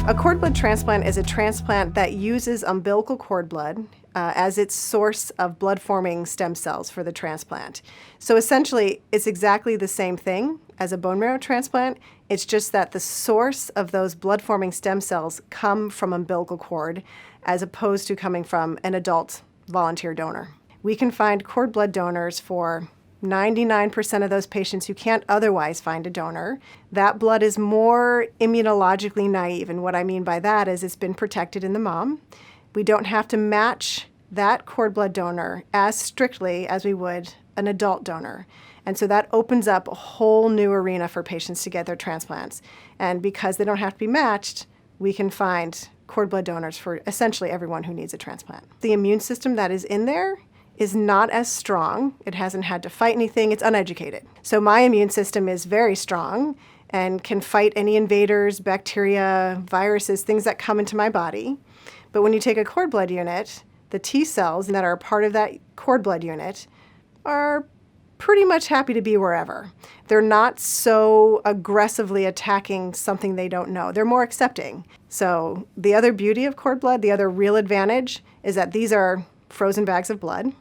A cord blood transplant is a transplant that uses umbilical cord blood as its source of blood-forming stem cells for the transplant. So essentially, it's exactly the same thing as a bone marrow transplant. It's just that the source of those blood-forming stem cells come from umbilical cord as opposed to coming from an adult volunteer donor. We can find cord blood donors for 99% of those patients who can't otherwise find a donor. That blood is more immunologically naive, and what I mean by that is it's been protected in the mom. We don't have to match that cord blood donor as strictly as we would an adult donor. And so that opens up a whole new arena for patients to get their transplants. And because they don't have to be matched, we can find cord blood donors for essentially everyone who needs a transplant. The immune system that is in there is not as strong. It hasn't had to fight anything. It's uneducated. So my immune system is very strong and can fight any invaders, bacteria, viruses, things that come into my body. But when you take a cord blood unit, the T cells that are a part of that cord blood unit are pretty much happy to be wherever. They're not so aggressively attacking something they don't know. They're more accepting. So the other beauty of cord blood, the other real advantage, is that these are frozen bags of blood.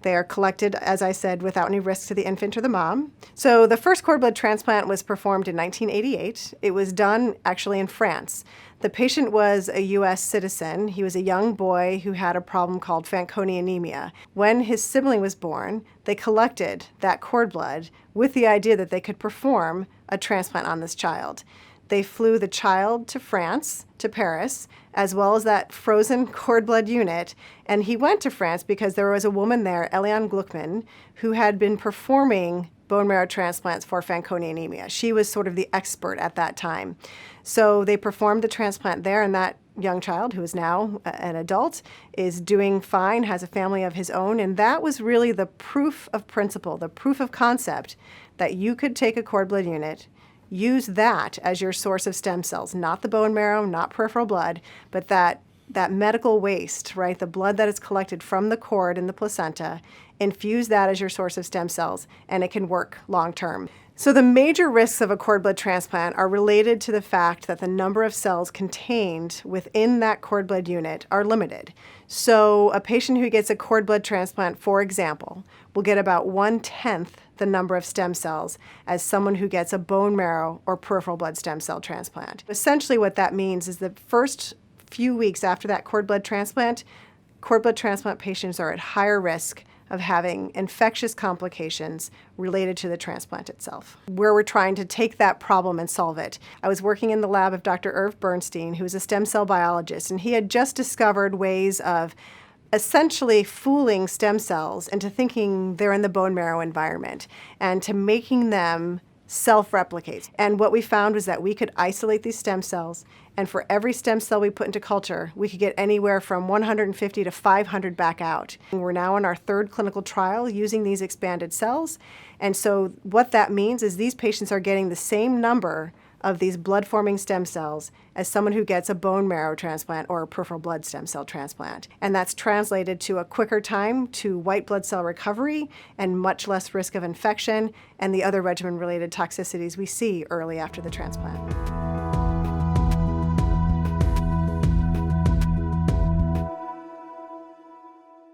They are collected, as I said, without any risk to the infant or the mom. So the first cord blood transplant was performed in 1988. It was done actually in France. The patient was a U.S. citizen. He was a young boy who had a problem called Fanconi anemia. When his sibling was born, they collected that cord blood with the idea that they could perform a transplant on this child. They flew the child to France, to Paris, as well as that frozen cord blood unit. And he went to France because there was a woman there, Eliane Gluckman, who had been performing bone marrow transplants for Fanconi anemia. She was sort of the expert at that time. So they performed the transplant there, and that young child, who is now an adult, is doing fine, has a family of his own. And that was really the proof of principle, the proof of concept that you could take a cord blood unit, use that as your source of stem cells, not the bone marrow, not peripheral blood, but that medical waste, right? The blood that is collected from the cord and the placenta, infuse that as your source of stem cells, and it can work long term. So the major risks of a cord blood transplant are related to the fact that the number of cells contained within that cord blood unit are limited. So a patient who gets a cord blood transplant, for example, will get about 1/10 the number of stem cells as someone who gets a bone marrow or peripheral blood stem cell transplant. Essentially what that means is the first few weeks after that cord blood transplant patients are at higher risk of having infectious complications related to the transplant itself. Where we're trying to take that problem and solve it. I was working in the lab of Dr. Irv Bernstein, who's a stem cell biologist, and he had just discovered ways of essentially fooling stem cells into thinking they're in the bone marrow environment and to making them self-replicate. And what we found was that we could isolate these stem cells, and for every stem cell we put into culture, we could get anywhere from 150 to 500 back out. And we're now in our third clinical trial using these expanded cells. And so what that means is these patients are getting the same number of these blood-forming stem cells as someone who gets a bone marrow transplant or a peripheral blood stem cell transplant. And that's translated to a quicker time to white blood cell recovery and much less risk of infection and the other regimen-related toxicities we see early after the transplant.